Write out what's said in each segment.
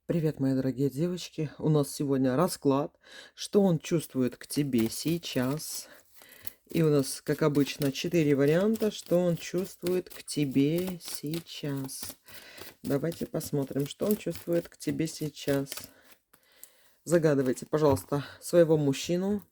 Привет, мои дорогие девочки. У нас сегодня расклад, что он чувствует к тебе сейчас. И у нас, как обычно, 4 варианта, что он чувствует к тебе сейчас. Давайте посмотрим, что он чувствует к тебе сейчас. Загадывайте, пожалуйста, своего мужчину.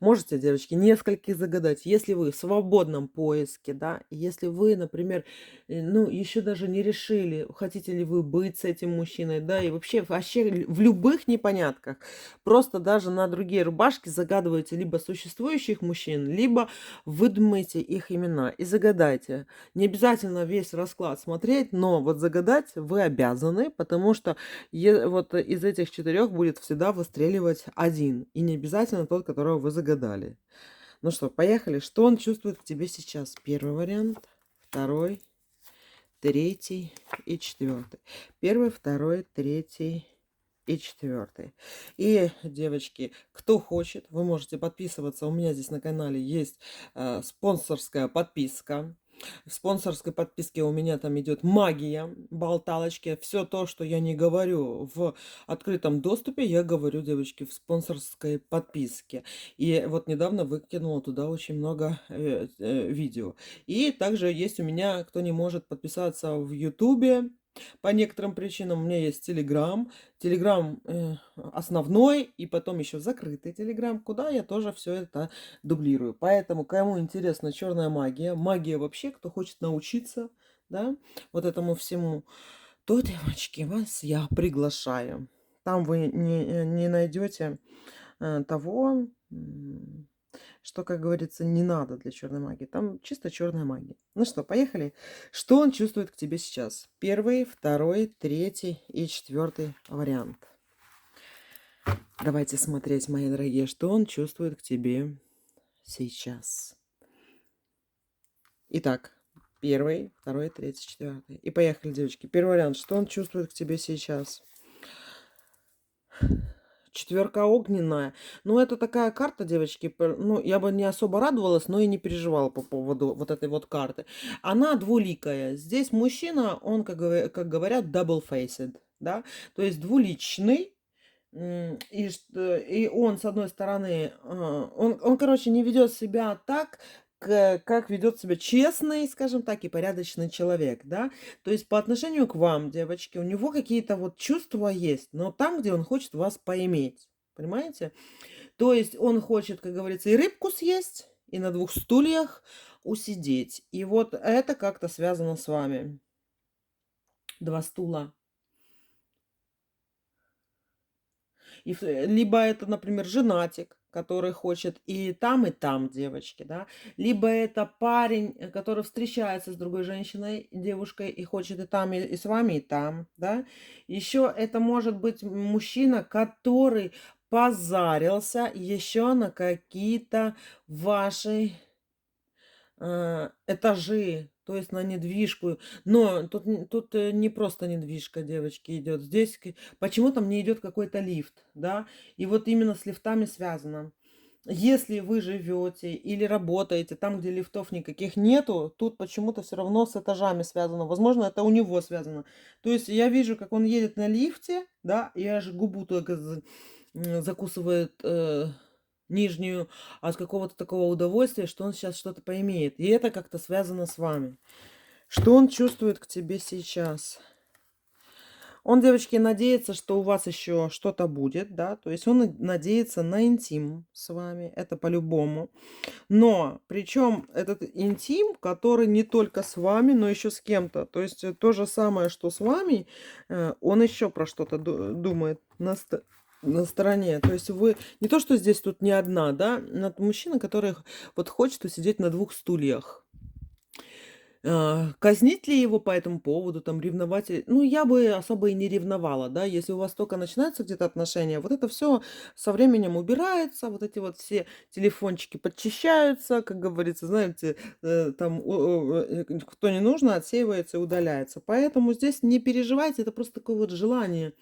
Можете, девочки, нескольких загадать. Если вы в свободном поиске, да, если вы, например, ну, еще даже не решили, хотите ли вы быть с этим мужчиной, да, и вообще в любых непонятках, просто даже на другие рубашки загадываете либо существующих мужчин, либо выдумайте их имена и загадайте. Не обязательно весь расклад смотреть, но вот загадать вы обязаны, потому что вот из этих 4 будет всегда выстреливать один. И не обязательно тот, которого вы загадали. Ну что, поехали. Что он чувствует к тебе сейчас? Первый вариант, второй, третий и четвертый. Первый, второй, третий и четвертый. И, девочки, кто хочет, вы можете подписываться. У меня здесь на канале есть спонсорская подписка. В спонсорской подписке у меня там идет магия, болталочки. Все то, что я не говорю в открытом доступе, я говорю, девочки, в спонсорской подписке. И вот недавно выкинула туда очень много видео. И также есть у меня, кто не может подписаться в Ютубе, по некоторым причинам у меня есть Телеграм. Телеграм основной и потом еще закрытый Телеграм, куда я тоже все это дублирую. Поэтому, кому интересна черная магия, магия вообще, кто хочет научиться, да, вот этому всему, то, девочки, вас я приглашаю. Там вы не найдете того, что, как говорится, не надо для черной магии. Там чисто черная магия. Ну что, поехали. Что он чувствует к тебе сейчас? Первый, второй, третий и четвертый вариант. Давайте смотреть, мои дорогие, что он чувствует к тебе сейчас. Итак, первый, второй, третий, четвертый. И поехали, девочки. Первый вариант. Что он чувствует к тебе сейчас? Четверка огненная. Ну, это такая карта, девочки. Ну, я бы не особо радовалась, но и не переживала по поводу вот этой вот карты. Она двуликая. Здесь мужчина, он, как говорят, double-faced, да, то есть двуличный. И он, с одной стороны, он, короче, не ведет себя так, как ведет себя честный, скажем так, и порядочный человек, да. То есть по отношению к вам, девочки, у него какие-то вот чувства есть, но там, где он хочет вас поиметь, понимаете? То есть он хочет, как говорится, и рыбку съесть, и на 2 стульях усидеть. И вот это как-то связано с вами. 2 стула. Либо это, например, женатик, который хочет и там, девочки, да. Либо это парень, который встречается с другой женщиной, девушкой, и хочет и там, и с вами, и там, да. Еще это может быть мужчина, который позарился еще на какие-то ваши этажи, то есть на недвижку. Но тут не просто недвижка, девочки, идет. Здесь почему-то мне идет какой-то лифт, да, и вот именно с лифтами связано. Если вы живете или работаете там, где лифтов никаких нету, тут почему-то все равно с этажами связано. Возможно, это у него связано. То есть я вижу, как он едет на лифте, да, и аж губу только закусывает нижнюю от какого-то такого удовольствия, что он сейчас что-то поимеет. И это как-то связано с вами. Что он чувствует к тебе сейчас? Он, девочки, надеется, что у вас еще что-то будет, да, то есть он надеется на интим с вами, это по-любому. Но причем этот интим, который не только с вами, но еще с кем-то. То есть то же самое, что с вами, он еще про что-то думает на стороне. То есть вы не то, что здесь тут не одна, да, мужчина, который вот хочет усидеть на 2 стульях. Казнить ли его по этому поводу, там, ревновать? Ну, я бы особо и не ревновала, да, если у вас только начинаются где-то отношения, вот это все со временем убирается, вот эти вот все телефончики подчищаются, как говорится, знаете, там, кто не нужно, отсеивается и удаляется. Поэтому здесь не переживайте, это просто такое вот желание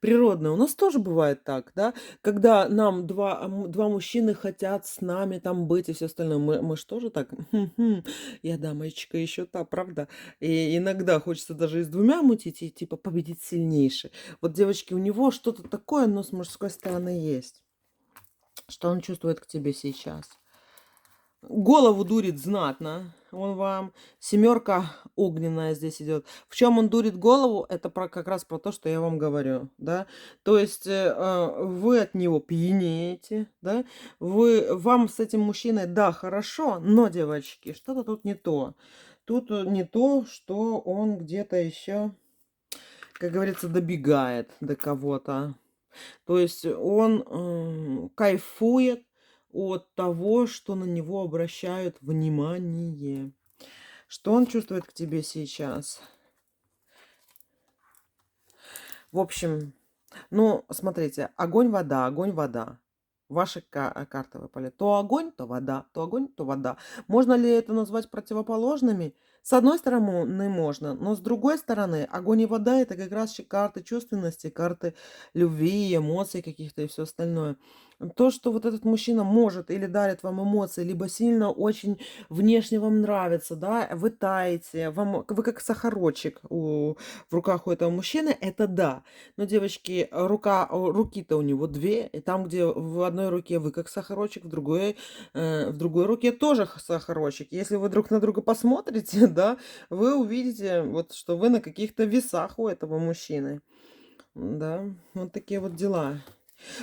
природное. У нас тоже бывает так, да, когда нам два мужчины хотят с нами там быть и все остальное. Мы ж тоже так: "Мгм, я дамочка еще та", правда? И иногда хочется даже и с двумя мутить, и типа победить сильнейший. Вот, девочки, у него что-то такое, но с мужской стороны есть. Что он чувствует к тебе сейчас? Голову дурит знатно он вам. Семерка огненная здесь идет. В чем он дурит голову? Это как раз про то, что я вам говорю, да. То есть вы от него пьянеете, да. Вам с этим мужчиной, да, хорошо, но, девочки, что-то тут не то. Тут не то, что он где-то еще, как говорится, добегает до кого-то. То есть он кайфует от того, что на него обращают внимание. Что он чувствует к тебе сейчас? В общем, ну, смотрите, огонь, вода, огонь, вода. Ваши карты выпали. То огонь, то вода, то огонь, то вода. Можно ли это назвать противоположными? С одной стороны, можно, но с другой стороны, огонь и вода это как раз карты чувственности, карты любви, эмоций каких-то и все остальное. То, что вот этот мужчина может или дарит вам эмоции, либо сильно очень внешне вам нравится, да, вы таете, вы как сахарочек в руках у этого мужчины, это да. Но, девочки, руки-то у него две, и там, где в одной руке вы как сахарочек, в другой руке тоже сахарочек. Если вы друг на друга посмотрите, да, вы увидите, вот, что вы на каких-то весах у этого мужчины. Да, вот такие вот дела.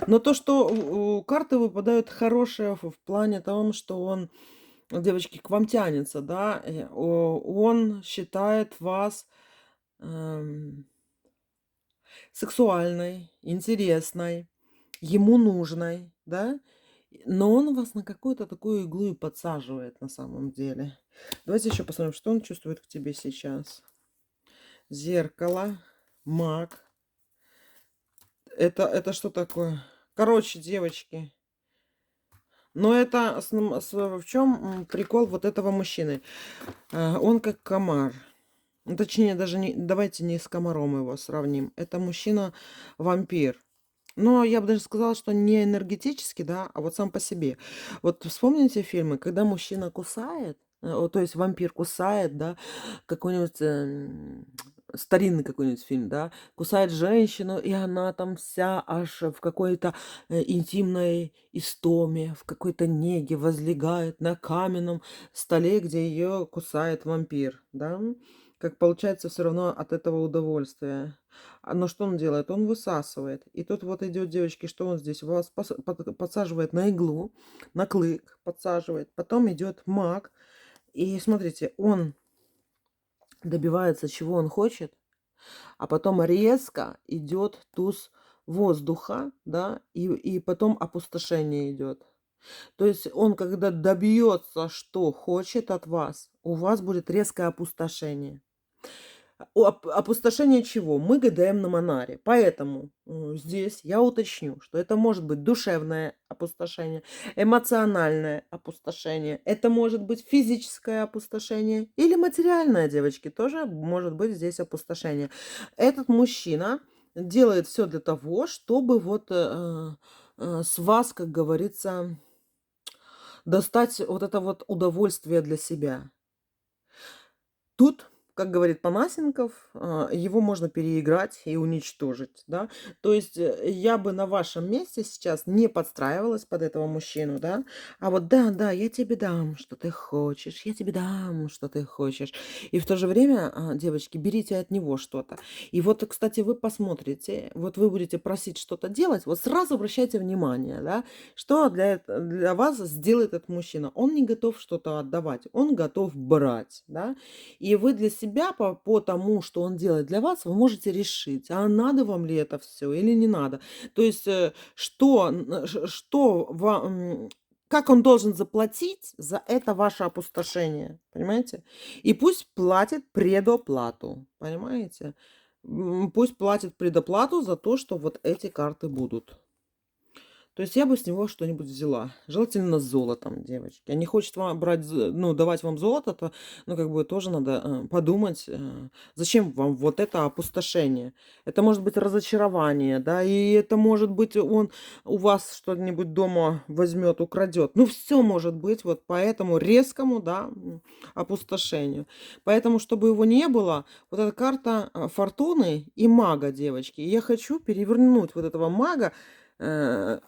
Но то, что карты выпадают хорошие в плане том, что он, девочки, к вам тянется, да, он считает вас эм, сексуальной, интересной, ему нужной, да, но он вас на какую-то такую иглу и подсаживает на самом деле. Давайте еще посмотрим, что он чувствует к тебе сейчас. Зеркало, маг. Это что такое? Короче, девочки, но это в чем прикол вот этого мужчины? Он как комар. Ну, точнее, даже не, давайте не с комаром его сравним. Это мужчина-вампир. Но я бы даже сказала, что не энергетически, да, а вот сам по себе. Вот вспомните фильмы, когда мужчина кусает, то есть вампир кусает, да, какой-нибудь старинный какой-нибудь фильм, да, кусает женщину, и она там вся аж в какой-то интимной истоме, в какой-то неге возлегает на каменном столе, где ее кусает вампир, да. Как получается все равно от этого удовольствие. Но что он делает? Он высасывает. И тут вот идет, девочки, что он здесь? Вас подсаживает на иглу, на клык подсаживает. Потом идет маг. И смотрите, он добивается, чего он хочет, а потом резко идет туз воздуха, да, и потом опустошение идет. То есть он, когда добьется, что хочет от вас, у вас будет резкое опустошение. Опустошение чего? Мы гадаем на Монаре. Поэтому здесь я уточню, что это может быть душевное опустошение, эмоциональное опустошение, это может быть физическое опустошение или материальное, девочки, тоже может быть здесь опустошение. Этот мужчина делает все для того, чтобы вот с вас, как говорится, достать вот это вот удовольствие для себя. Тут, как говорит Панасенков, его можно переиграть и уничтожить, да. То есть я бы на вашем месте сейчас не подстраивалась под этого мужчину, да, а вот да, да, я тебе дам, что ты хочешь, я тебе дам, что ты хочешь. И в то же время, девочки, берите от него что-то. И вот, кстати, вы посмотрите, вот вы будете просить что-то делать, вот сразу обращайте внимание, да, что для вас сделает этот мужчина. Он не готов что-то отдавать, он готов брать, да. И вы для себя по тому, что он делает для вас, вы можете решить, а надо вам ли это все или не надо. То есть, что вам, как он должен заплатить за это ваше опустошение, понимаете? И пусть платит предоплату, понимаете? Пусть платит предоплату за то, что вот эти карты будут. То То есть я бы с него что-нибудь взяла. Желательно с золотом, девочки. А не хочет вам брать, ну, давать вам золото, то, ну, как бы тоже надо подумать, зачем вам вот это опустошение. Это может быть разочарование, да, и это может быть он у вас что-нибудь дома возьмет, украдет. Ну, все может быть вот по этому резкому, да, опустошению. Поэтому, чтобы его не было, вот эта карта фортуны и мага, девочки. И я хочу перевернуть вот этого мага в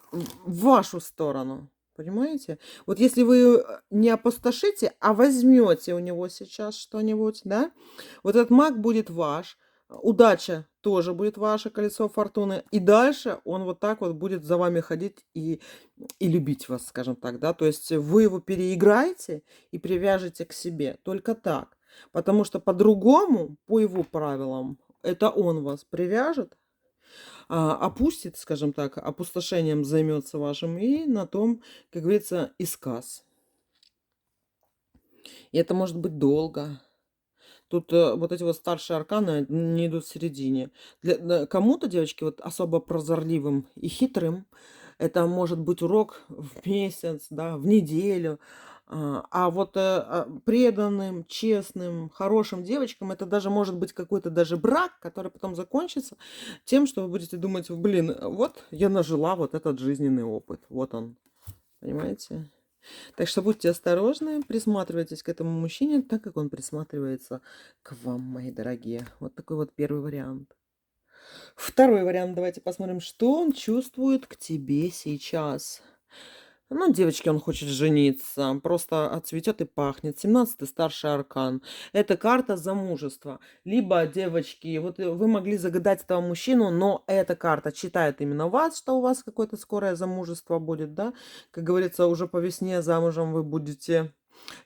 вашу сторону. Понимаете? Вот если вы не опустошите, а возьмете у него сейчас что-нибудь, да, вот этот маг будет ваш, удача тоже будет ваше, колесо фортуны, и дальше он вот так вот будет за вами ходить и любить вас, скажем так, да, то есть вы его переиграете и привяжете к себе, только так, потому что по-другому, по его правилам, это он вас привяжет, опустит, скажем так, опустошением займется вашим, и на том, как говорится, и сказ. И это может быть долго. Тут вот эти вот старшие арканы не идут в середине. Кому-то, девочки, вот особо прозорливым и хитрым, это может быть урок в месяц, да, в неделю. А вот преданным, честным, хорошим девочкам это даже может быть какой-то даже брак, который потом закончится тем, что вы будете думать, блин, вот я нажила вот этот жизненный опыт. Вот он. Понимаете? Так что будьте осторожны, присматривайтесь к этому мужчине, так как он присматривается к вам, мои дорогие. Вот такой вот первый вариант. Второй вариант, давайте посмотрим, что он чувствует к тебе сейчас. Ну, девочки, он хочет жениться, просто отцветет и пахнет. 17-й старший аркан. Это карта замужества. Либо, девочки, вот вы могли загадать этого мужчину, но эта карта читает именно вас, что у вас какое-то скорое замужество будет, да? Как говорится, уже по весне замужем вы будете.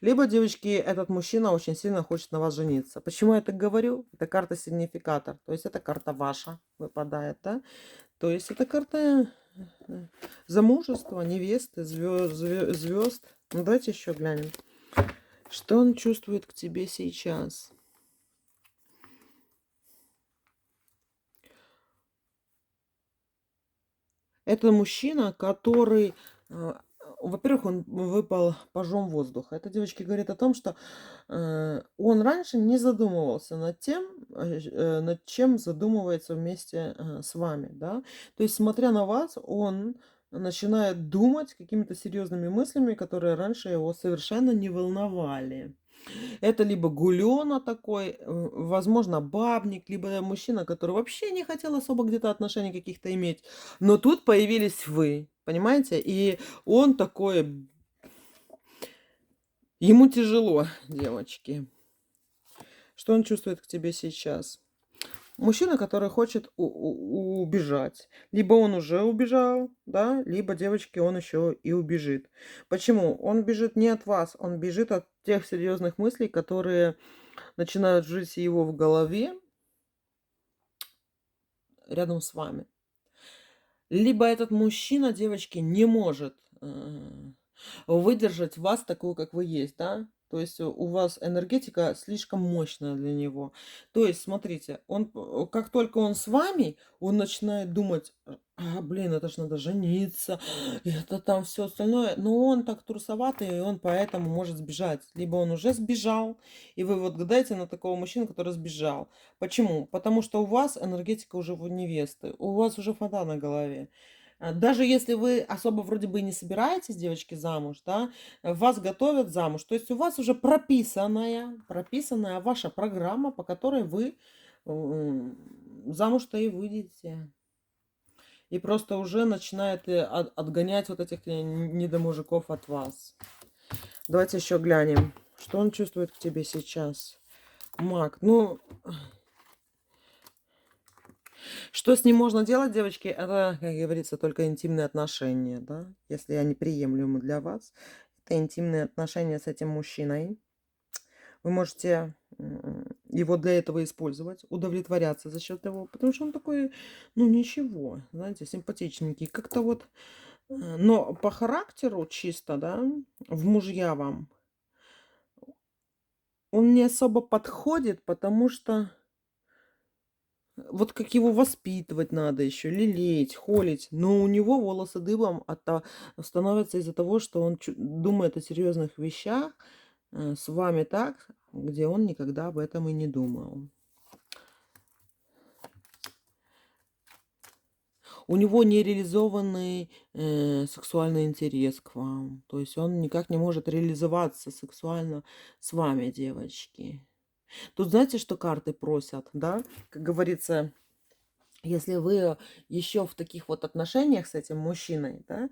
Либо, девочки, этот мужчина очень сильно хочет на вас жениться. Почему я так говорю? Это карта сигнификатор. То есть это карта ваша выпадает, да? То есть это карта замужества, невесты, звезд. Ну, давайте еще глянем. Что он чувствует к тебе сейчас? Это мужчина, который, во-первых, он выпал пажом воздуха. Это, девочки, говорит о том, что он раньше не задумывался над тем, над чем задумывается вместе с вами, да. То есть, смотря на вас, он начинает думать какими-то серьезными мыслями, которые раньше его совершенно не волновали. Это либо гулёна такой, возможно, бабник, либо мужчина, который вообще не хотел особо где-то отношений каких-то иметь. Но тут появились вы, понимаете? И он такой, ему тяжело, девочки. Что он чувствует к тебе сейчас? Мужчина, который хочет убежать. Либо он уже убежал, да, либо, девочки, он еще и убежит. Почему? Он бежит не от вас, он бежит от тех серьезных мыслей, которые начинают жить его в голове рядом с вами. Либо этот мужчина, девочки, не может выдержать вас такую, как вы есть, да? То есть у вас энергетика слишком мощная для него. То есть, смотрите, как только он с вами, он начинает думать, блин, это ж надо жениться, это там все остальное. Но он так трусоватый, и он поэтому может сбежать. Либо он уже сбежал, и вы вот гадаете на такого мужчину, который сбежал. Почему? Потому что у вас энергетика уже в невесты, у вас уже фата на голове. Даже если вы особо вроде бы и не собираетесь, девочки, замуж, да, вас готовят замуж. То есть у вас уже прописанная ваша программа, по которой вы замуж-то и выйдете. И просто уже начинает отгонять вот этих недомужиков от вас. Давайте еще глянем, что он чувствует к тебе сейчас. Маг, ну, что с ним можно делать, девочки, это, как говорится, только интимные отношения, да, если они приемлемы для вас. Это интимные отношения с этим мужчиной. Вы можете его для этого использовать, удовлетворяться за счет его, потому что он такой, ну, ничего, знаете, симпатичненький. Как-то вот, но по характеру чисто, да, в мужья вам, он не особо подходит, потому что Вот как его воспитывать надо еще, лелеять, холить. Но у него волосы дыбом становятся из-за того, что он думает о серьезных вещах с вами так, где он никогда об этом и не думал. У него нереализованный сексуальный интерес к вам. То есть он никак не может реализоваться сексуально с вами, девочки. Тут знаете, что карты просят, да? Как говорится, если вы еще в таких вот отношениях с этим мужчиной, да,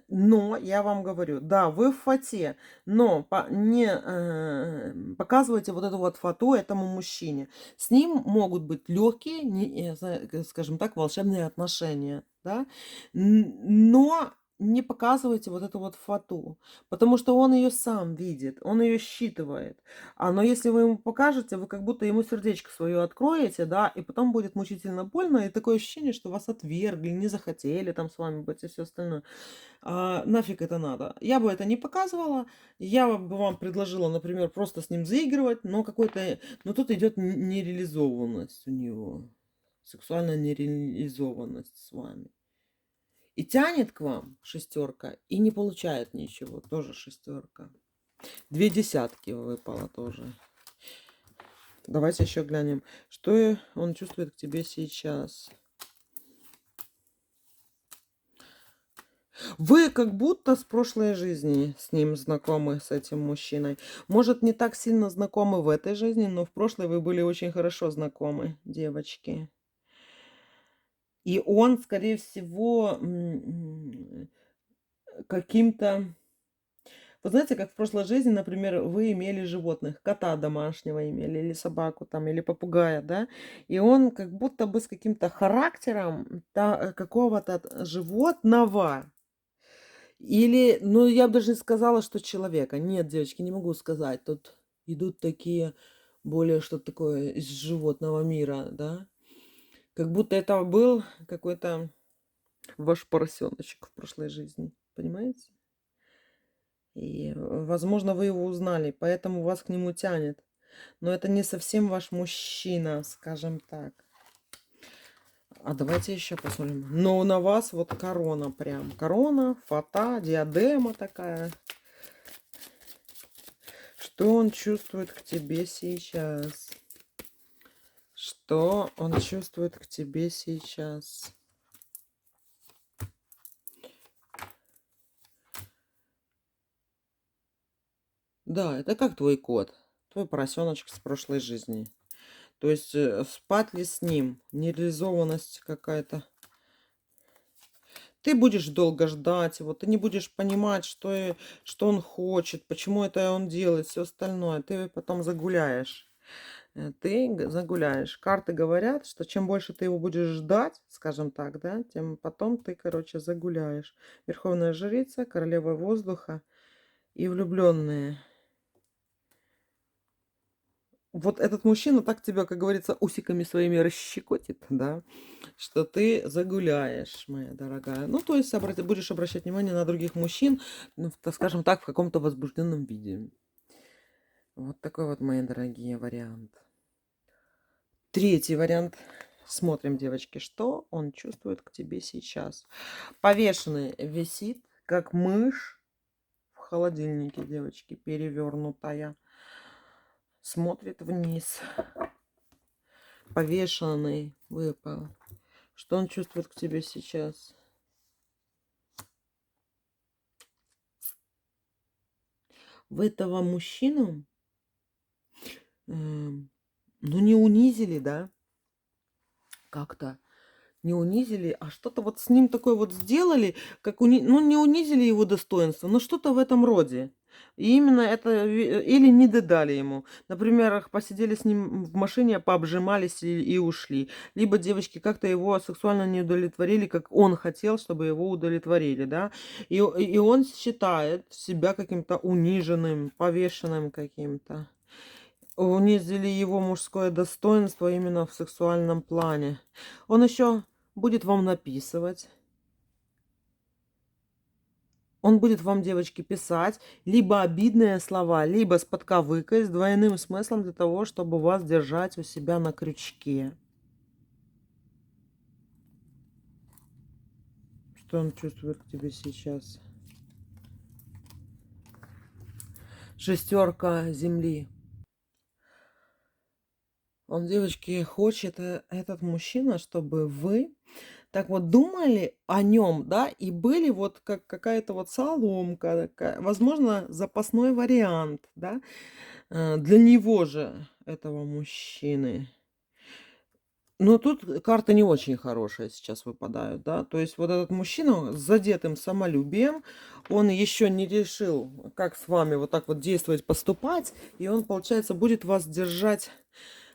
но я вам говорю, да, вы в фате, но не показывайте вот эту вот фату этому мужчине. С ним могут быть легкие, скажем так, волшебные отношения, да, но не показывайте вот эту вот фату, потому что он ее сам видит, он ее считывает. Но если вы ему покажете, вы как будто ему сердечко свое откроете, да, и потом будет мучительно больно, и такое ощущение, что вас отвергли, не захотели там с вами быть и все остальное. Нафиг это надо? Я бы это не показывала, я бы вам предложила, например, просто с ним заигрывать, но но тут идет нереализованность у него, сексуальная нереализованность с вами. И тянет к вам шестерка, и не получает ничего, тоже шестерка. 2 десятки выпало тоже. Давайте еще глянем, что он чувствует к тебе сейчас. Вы как будто с прошлой жизни с ним знакомы, с этим мужчиной. Может, не так сильно знакомы в этой жизни, но в прошлой вы были очень хорошо знакомы, девочки. И он, скорее всего, каким-то... Вы знаете, как в прошлой жизни, например, вы имели животных, кота домашнего имели, или собаку там, или попугая, да, и он как будто бы с каким-то характером какого-то животного, или, ну, я бы даже не сказала, что человека. Нет, девочки, не могу сказать. Тут идут такие, более что-то такое из животного мира, да. Как будто это был какой-то ваш поросеночек в прошлой жизни, понимаете? И, возможно, вы его узнали, поэтому вас к нему тянет. Но это не совсем ваш мужчина, скажем так. Давайте еще посмотрим. Но на вас вот корона прям. Корона, фата, диадема такая. Что он чувствует к тебе сейчас? Что он чувствует к тебе сейчас? Да, это как твой кот. Твой поросеночек с прошлой жизни. То есть спать ли с ним? Нереализованность какая-то. Ты будешь долго ждать его, ты не будешь понимать, что он хочет, почему это он делает, все остальное. Ты потом загуляешь. Ты загуляешь. Карты говорят, что чем больше ты его будешь ждать, скажем так, да, тем потом ты, короче, загуляешь. Верховная жрица, королева воздуха и влюбленные. Вот этот мужчина так тебя, как говорится, усиками своими расщекотит, да, что ты загуляешь, моя дорогая. Ну, то есть будешь обращать внимание на других мужчин, ну, скажем так, в каком-то возбужденном виде. Вот такой вот, мои дорогие, вариант. Третий вариант. Смотрим, девочки, что он чувствует к тебе сейчас. Повешенный висит, как мышь в холодильнике, девочки, перевернутая. Смотрит вниз. Повешенный выпал. Что он чувствует к тебе сейчас? Вы этого мужчину, ну, не унизили, да? Как-то не унизили, а что-то вот с ним такое вот сделали, как ну, не унизили его достоинство, но что-то в этом роде. И именно это, или не додали ему. Например, посидели с ним в машине, пообжимались и ушли. Либо девочки как-то его сексуально не удовлетворили, как он хотел, чтобы его удовлетворили, да. И он считает себя каким-то униженным, повешенным каким-то. Унизили его мужское достоинство именно в сексуальном плане. Он еще будет вам написывать. Он будет вам, девочки, писать либо обидные слова, либо с подковыкой, с двойным смыслом для того, чтобы вас держать у себя на крючке. Что он чувствует к тебе сейчас? Шестерка земли. Он, девочки, хочет, этот мужчина, чтобы вы так вот думали о нем, да, и были вот как какая-то вот соломка, возможно, запасной вариант, да, для него же, этого мужчины. Но тут карты не очень хорошие сейчас выпадают, да. То есть вот этот мужчина с задетым самолюбием, он еще не решил, как с вами вот так вот действовать, поступать, и он, получается, будет вас держать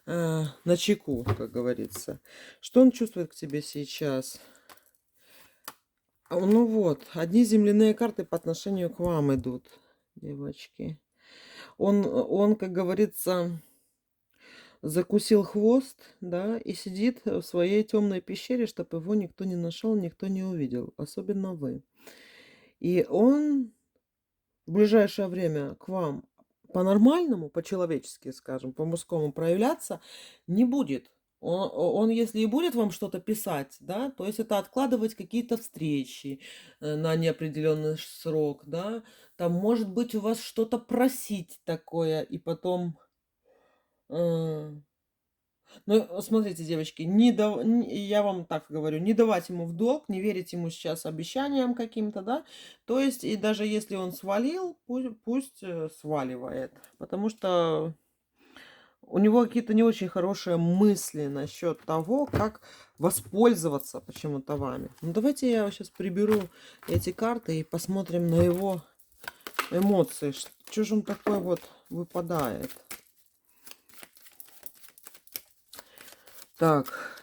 на чеку, как говорится. Что он чувствует к тебе сейчас? Ну вот, одни земляные карты по отношению к вам идут, девочки. Он, как говорится, закусил хвост, да, и сидит в своей темной пещере, чтобы его никто не нашел, никто не увидел, особенно вы. И он в ближайшее время к вам по-нормальному, по-человечески, скажем, по-мужскому проявляться не будет. Он, если и будет вам что-то писать, да, то есть это откладывать какие-то встречи на неопределенный срок, да, там может быть у вас что-то просить такое, и потом э, ну, смотрите, девочки, я вам так говорю, не давать ему в долг, не верить ему сейчас обещаниям каким-то, да. То есть, и даже если он свалил, пусть сваливает. Потому что у него какие-то не очень хорошие мысли насчет того, как воспользоваться почему-то вами. Ну, давайте я сейчас приберу эти карты и посмотрим на его эмоции. Что же он такой вот выпадает? Так,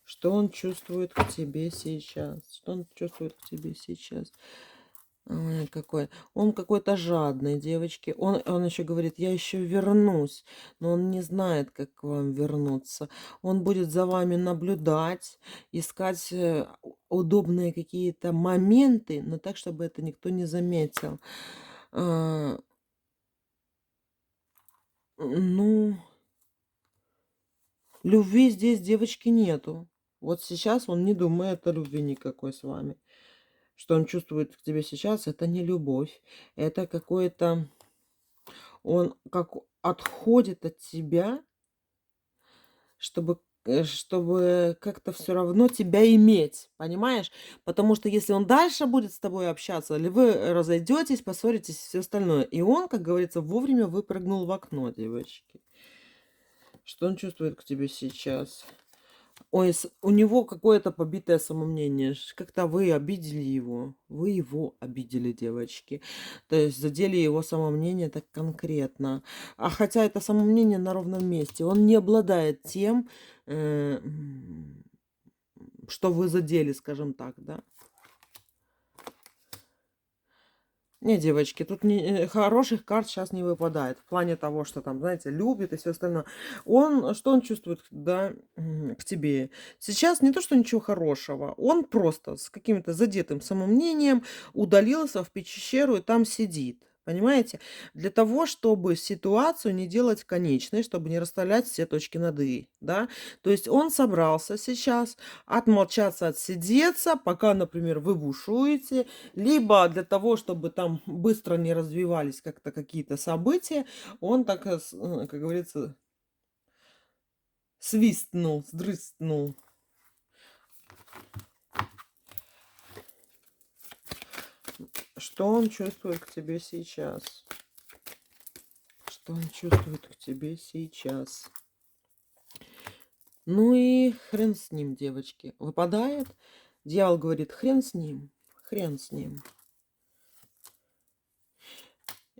что он чувствует к тебе сейчас? Что он чувствует к тебе сейчас? Ой, какой. Он какой-то жадный, девочки. Он еще говорит, я еще вернусь. Но он не знает, как к вам вернуться. Он будет за вами наблюдать, искать удобные какие-то моменты, но так, чтобы это никто не заметил. А, ну, любви здесь, девочки, нету. Вот сейчас он не думает о любви никакой с вами. Что он чувствует к тебе сейчас, это не любовь. Это какое-то... Он как отходит от тебя, чтобы как-то все равно тебя иметь, понимаешь? Потому что если он дальше будет с тобой общаться, или вы разойдетесь, поссоритесь, все остальное. И он, как говорится, вовремя выпрыгнул в окно, девочки. Что он чувствует к тебе сейчас? Ой, у него какое-то побитое самомнение. Как-то вы обидели его. Вы его обидели, девочки. То есть задели его самомнение так конкретно. А хотя это самомнение на ровном месте. Он не обладает тем, что вы задели, скажем так, да. Не, девочки, тут хороших карт сейчас не выпадает. В плане того, что там, знаете, любит и все остальное. Что он чувствует, да, к тебе? Сейчас не то, что ничего хорошего. Он просто с каким-то задетым самомнением удалился в пещеру и там сидит. Понимаете? Для того, чтобы ситуацию не делать конечной, чтобы не расставлять все точки над «и», да. То есть он собрался сейчас отмолчаться, отсидеться, пока, например, вы бушуете, либо для того, чтобы там быстро не развивались как-то какие-то события, он так, как говорится, свистнул, сдрыстнул. Что он чувствует к тебе сейчас? Что он чувствует к тебе сейчас? Ну и хрен с ним, девочки. Выпадает. Дьявол говорит, хрен с ним, хрен с ним.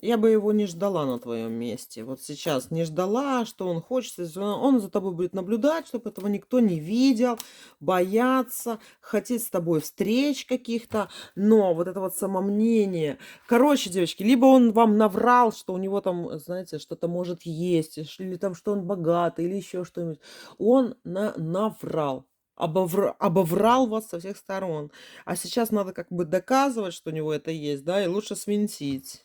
Я бы его не ждала на твоем месте. Вот сейчас не ждала, что он хочет. Он за тобой будет наблюдать, чтобы этого никто не видел, бояться, хотеть с тобой встреч каких-то. Но вот это вот самомнение. Короче, девочки, либо он вам наврал, что у него там, знаете, что-то может есть, или там, что он богатый, или еще что-нибудь. Он наврал. Обоврал вас со всех сторон. А сейчас надо как бы доказывать, что у него это есть, да, и лучше свинтить.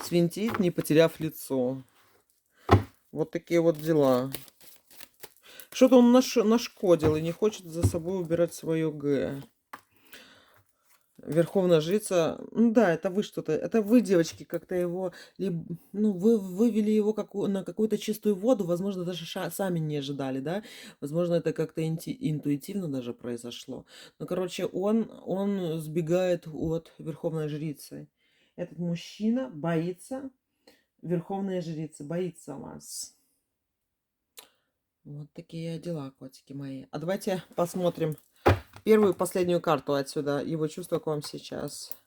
Свинтить, не потеряв лицо. Вот такие вот дела. Что-то он нашкодил и не хочет за собой убирать свое Г. Верховная жрица, ну да, это вы что-то, это вы, девочки, как-то его, ну, вы вывели его на какую-то чистую воду, возможно, даже сами не ожидали, да, возможно, это как-то интуитивно даже произошло. Ну, короче, он сбегает от Верховной жрицы. Этот мужчина боится Верховной жрицы, боится вас. Вот такие дела, котики мои. А давайте посмотрим первую и последнюю карту отсюда. Его чувства к вам сейчас.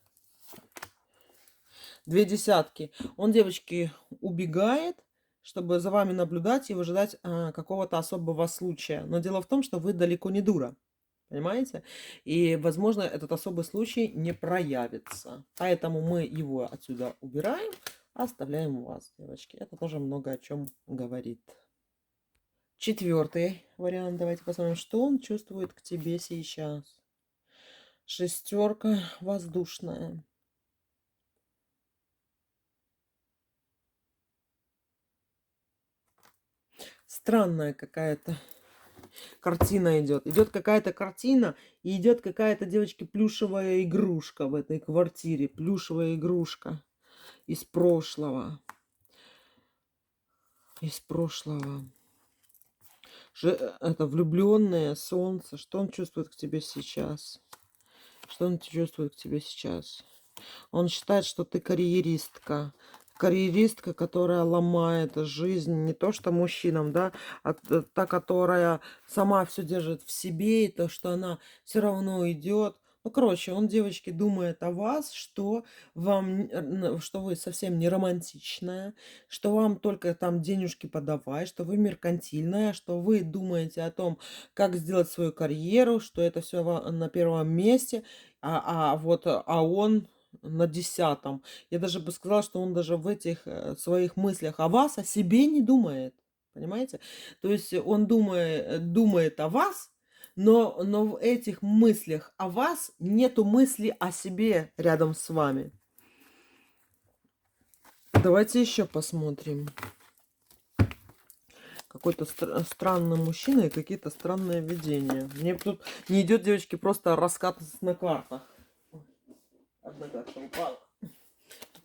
2 десятки. Он, девочки, убегает, чтобы за вами наблюдать и выжидать какого-то особого случая. Но дело в том, что вы далеко не дура. Понимаете? И, возможно, этот особый случай не проявится. Поэтому мы его отсюда убираем, а оставляем у вас, девочки. Это тоже много о чем говорит. Четвертый вариант. Давайте посмотрим, что он чувствует к тебе сейчас. Шестерка воздушная. Странная какая-то картина идет. Идет какая-то картина, и идет какая-то, девочки, плюшевая игрушка в этой квартире. Плюшевая игрушка из прошлого. Из прошлого. Это влюбленное солнце. Что он чувствует к тебе сейчас? Что он чувствует к тебе сейчас? Он считает, что ты карьеристка. Карьеристка, которая ломает жизнь не то что мужчинам, да, а та, которая сама все держит в себе, и то, что она все равно идет. Ну, короче, он, девочки, думает о вас, что что вы совсем не романтичная, что вам только там денежки подавай, что вы меркантильная, что вы думаете о том, как сделать свою карьеру, что это все на первом месте, а он на 10-м. Я даже бы сказала, что он даже в этих своих мыслях о вас, о себе не думает. Понимаете? То есть он думает о вас, но в этих мыслях о вас нету мысли о себе рядом с вами. Давайте еще посмотрим. Какой-то странный мужчина и какие-то странные видения. Мне тут не идет, девочки, просто раскат на картах. Одна карта упала.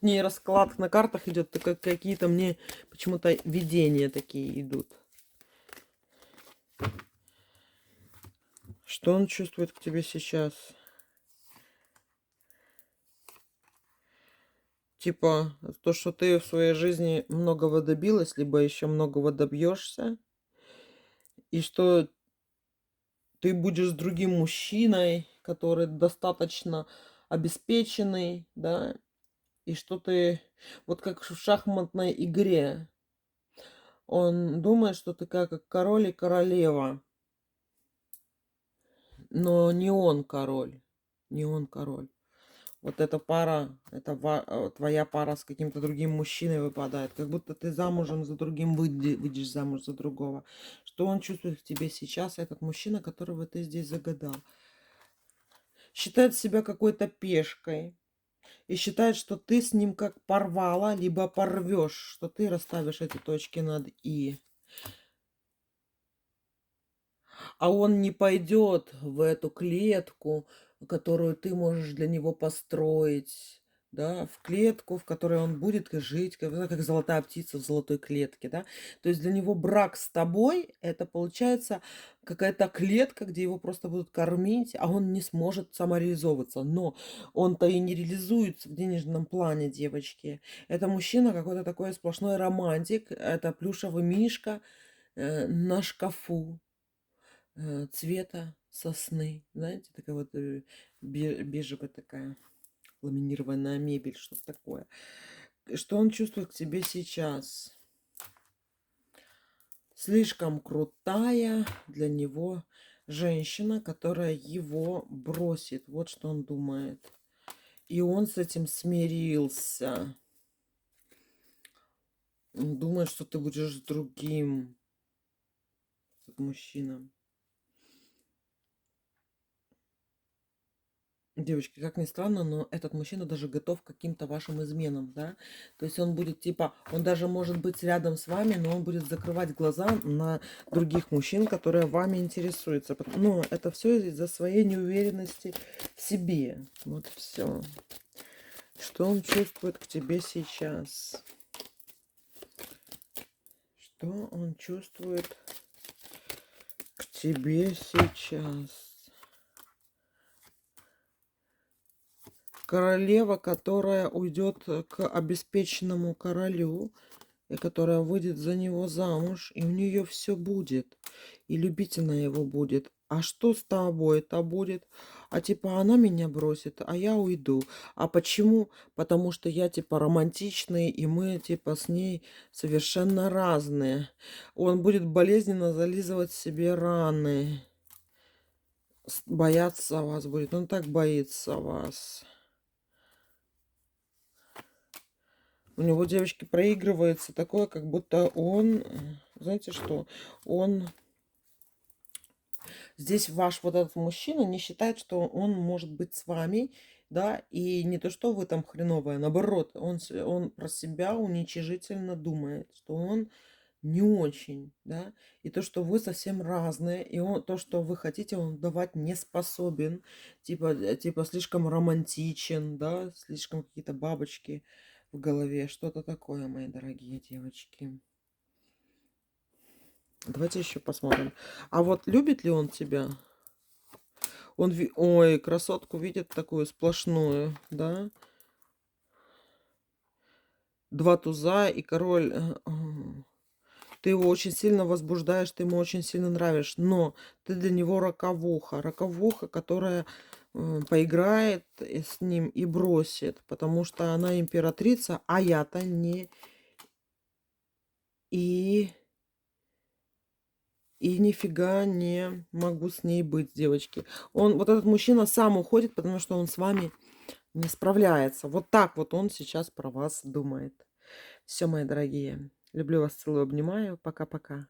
Не расклад на картах идет, только какие-то мне почему-то видения такие идут. Что он чувствует к тебе сейчас? Типа, то, что ты в своей жизни многого добилась, либо еще многого добьешься, и что ты будешь с другим мужчиной, который достаточно обеспеченный, да, и что ты, вот как в шахматной игре, он думает, что ты как король и королева, но не он король, не он король. Вот эта пара, твоя пара с каким-то другим мужчиной выпадает. Как будто ты замужем за другим, выйдешь замуж за другого. Что он чувствует в тебе сейчас, этот мужчина, которого ты здесь загадал? Считает себя какой-то пешкой. И считает, что ты с ним как порвала, либо порвешь, что ты расставишь эти точки над «и». А он не пойдет в эту клетку, которую ты можешь для него построить, да, в клетку, в которой он будет жить, как золотая птица в золотой клетке, да. То есть для него брак с тобой — это получается какая-то клетка, где его просто будут кормить, а он не сможет самореализовываться. Но он-то и не реализуется в денежном плане, девочки. Это мужчина какой-то такой сплошной романтик, это плюшевый мишка на шкафу цвета сосны. Знаете, такая вот бежевая такая ламинированная мебель, что-то такое. Что он чувствует к тебе сейчас? Слишком крутая для него женщина, которая его бросит. Вот что он думает. И он с этим смирился. Он думает, что ты будешь с другим мужчиной. Девочки, как ни странно, но этот мужчина даже готов к каким-то вашим изменам, да? То есть он будет типа, он даже может быть рядом с вами, но он будет закрывать глаза на других мужчин, которые вами интересуются. Но это все из-за своей неуверенности в себе. Вот все. Что он чувствует к тебе сейчас? Что он чувствует к тебе сейчас? Королева, которая уйдет к обеспеченному королю, и которая выйдет за него замуж, и у нее все будет, и любить она его будет. А что с тобой-то будет? А типа она меня бросит, а я уйду. А почему? Потому что я типа романтичный, и мы типа с ней совершенно разные. Он будет болезненно зализывать себе раны. Бояться вас будет. Он так боится вас. У него, девочки, проигрывается такое, как будто он, знаете что, он, здесь ваш вот этот мужчина не считает, что он может быть с вами, да, и не то, что вы там хреновая, наоборот, он про себя уничижительно думает, что он не очень, да, и то, что вы совсем разные, и он, то, что вы хотите, он давать не способен, типа слишком романтичен, да, слишком какие-то бабочки в голове, что-то такое, мои дорогие девочки. Давайте еще посмотрим. А вот любит ли он тебя? Он, ой, красотку видит такую сплошную, да? Два туза и король. Ты его очень сильно возбуждаешь, ты ему очень сильно нравишься, но ты для него роковуха. Роковуха, которая поиграет с ним и бросит, потому что она императрица, а я-то не. И нифига не могу с ней быть, девочки. Он, вот этот мужчина сам уходит, потому что он с вами не справляется. Вот так вот он сейчас про вас думает. Все, мои дорогие. Люблю вас, целую, обнимаю. Пока-пока.